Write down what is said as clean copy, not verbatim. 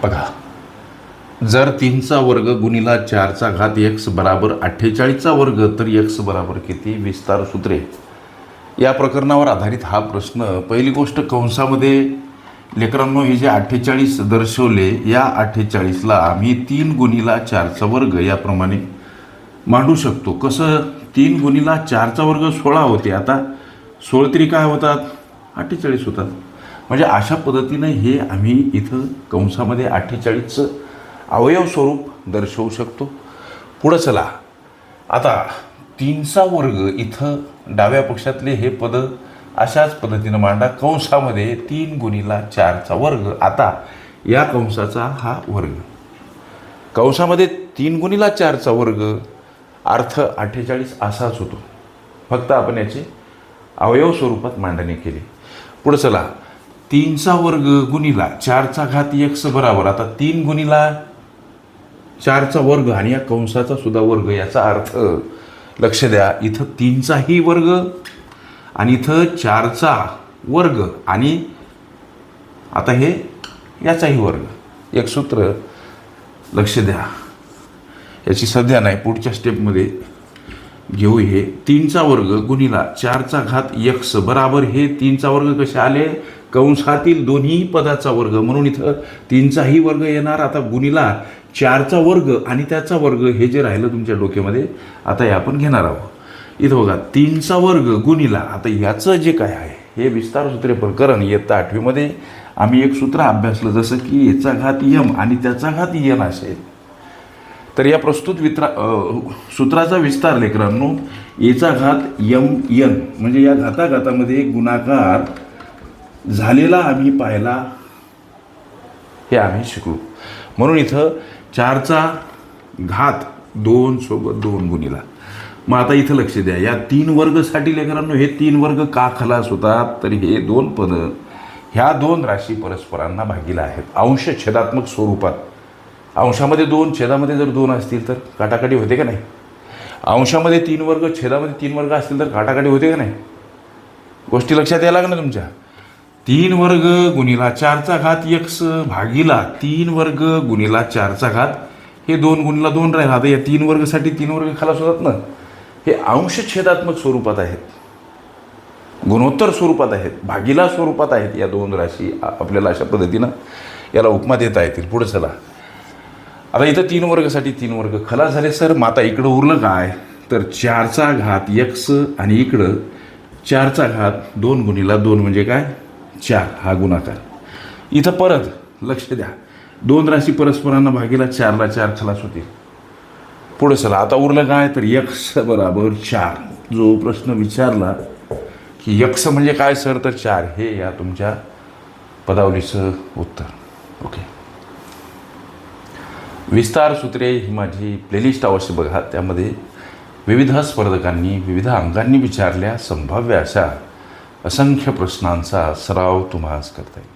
बघा, जर 3चा वर्ग गुणिला 4चा घात x बराबर 48चा वर्ग तर x बराबर किती? विस्तार सूत्रे. या प्रकरणावर आधारित हा प्रश्न. पहिली गोष्ट, कंसामध्ये लेकरांनो हे जे 48 दर्शवले, या 48ला आम्ही 3 गुणिला 4चा वर्ग याप्रमाणे मांडू शकतो. कसं? 3 गुणिला 4चा वर्ग 16 होते, आता 16 तरी काय होतात? 48 होतात. म्हणजे अशा पद्धतीनं हे आम्ही इथं कंसामध्ये 48चं अवयव स्वरूप दर्शवू शकतो. पुढं चला, आता 3चा वर्ग इथं डाव्या पक्षातले हे पद अशाच पद्धतीनं मांडा. कंसामध्ये 3 गुणिला 4चा वर्ग, आता या कंसाचा हा वर्ग. कंसामध्ये 3 गुणिला 4चा वर्ग अर्थ 48 असाच होतो, फक्त आपण याचे अवयव स्वरूपात मांडणी केली. पुढं चला, 3चा वर्ग गुणिला 4चा घात x बराबर, आता 3 गुणिला 4चा वर्ग आणि या कंसाचा सुद्धा वर्ग. याचा अर्थ लक्ष द्या, इथं 3चाही वर्ग आणि इथं 4चा वर्ग आणि आता हे याचाही वर्ग. एक सूत्र लक्ष द्या, याची सध्या नाही, पुढच्या स्टेपमध्ये घेऊ. हे 3चा वर्ग गुणिला 4चा घात x बराबर, हे 3चा वर्ग कसे आले? कंसातील दोन्ही पदाचा वर्ग, म्हणून इथं 3चाही वर्ग येणार. आता गुणिला 4चा वर्ग आणि त्याचा वर्ग, हे जे राहिलं तुमच्या डोक्यामध्ये, आता हे आपण घेणार आहोत. इथं बघा, 3चा वर्ग गुणिला, आता याचं जे काय आहे हे विस्तार सूत्रे प्रकरण इयत्ता 8वीमध्ये आम्ही एक सूत्र अभ्यासलं, जसं की याचा घात m आणि त्याचा घात n असेल. तर या प्रस्तुत सूत्राचा विस्तार लेकरांनो, याचा घात m n म्हणजे या घाताघातामध्ये गुणाकार झालेला आम्ही पाहिला, हे आम्ही शिकलो. म्हणून इथं 4चा घात 2 सोबत 2 गुणिला. मग आता इथं लक्ष द्या, या 3 वर्गसाठी लेकरांनो हे 3 वर्ग का खलास होतात? तर हे 2 पद ह्या 2 राशी परस्परांना भागीला आहेत अंश छेदात्मक स्वरूपात. अंशामध्ये 2, छेदामध्ये जर 2 असतील तर काटाकाटी होते का नाही? अंशामध्ये 3 वर्ग, छेदामध्ये 3 वर्ग असतील तर काटाकाटी होते का नाही? गोष्टी लक्षात यायला लागल्या तुमच्या. 3 वर्ग गुणिला 4चा घात x भागीला 3 वर्ग गुणिला 4चा घात, हे 2 गुणिला 2 राहिला. आता या 3 वर्गसाठी 3 वर्ग खलास होतात ना. हे अंश छेदात्मक स्वरूपात आहेत, गुणोत्तर स्वरूपात आहेत, भागीला स्वरूपात आहेत. या 2 राशी आपल्याला अशा पद्धतीनं याला उपमा देता येतील. पुढे चला, आता इथं 3 वर्गसाठी 3 वर्ग खलास झाले सर. मग आता इकडं उरलं काय? तर 4चा घात x आणि इकडं 4चा घात 2 गुणिला 2 म्हणजे काय? 4, हा गुणाकार. इथं परत लक्ष द्या, 2 राशी परस्परांना भागीला 4ला 4 खलास होतील. पुढे चला, आता उरलं काय? तर x बराबर 4. जो प्रश्न विचारला की x म्हणजे काय सर, तर 4, हे या तुमच्या पदावलीचं उत्तर. ओके, विस्तार सूत्रे ही माझी प्लेलिस्ट अवश्य बघा. त्यामध्ये विविध स्पर्धकांनी विविध अंकांनी विचारल्या संभाव्य अशा असंख्य प्रश्नांचा सराव तुम्हाला करता येईल.